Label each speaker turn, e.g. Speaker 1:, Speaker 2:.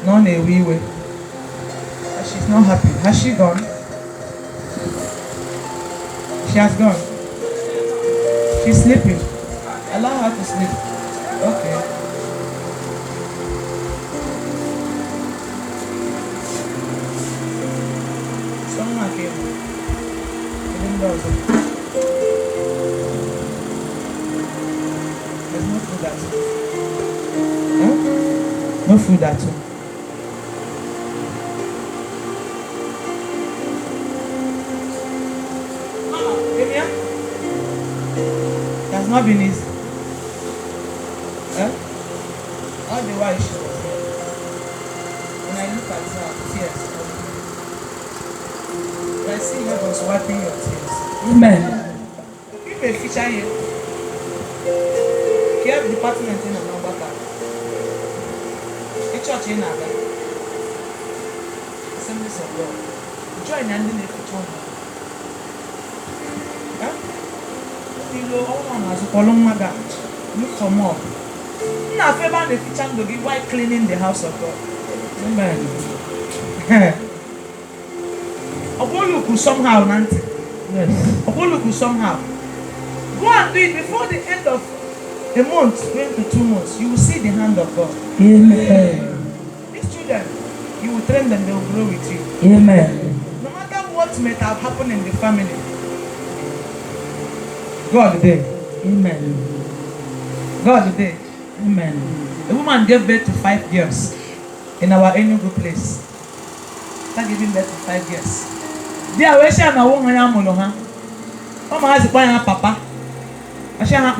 Speaker 1: No, we way. She's not happy. Has she gone? She has gone. She's sleeping. Allow her to sleep. Okay. Someone came. Even though there's no food at all. Huh? No food at all. It has not been easy. Huh? All the while she was here. When I look at her, tears coming. I see her was wiping your tears.
Speaker 2: Amen.
Speaker 1: If a feature here, care department in Anambra, a church in Aga, Assemblies of God. Join and then if you you know, all one has a column maga. Look for more. Now, if ever the kitchen to be while cleaning the house of God. Amen. Okoluku somehow, Nancy.
Speaker 2: Yes.
Speaker 1: Okoluku somehow. Go and do it before the end of a month, going to 2 months. You will see the hand of God.
Speaker 2: Amen.
Speaker 1: These children, you will train them, they will grow with you.
Speaker 2: Amen.
Speaker 1: No matter what may have happened in the family, God there.
Speaker 2: Amen.
Speaker 1: God there.
Speaker 2: Amen.
Speaker 1: A woman gave birth to 5 girls in our Enugu place. After giving birth to 5 girls. They are wishing na woman ya mulo ha. Mama has a papa.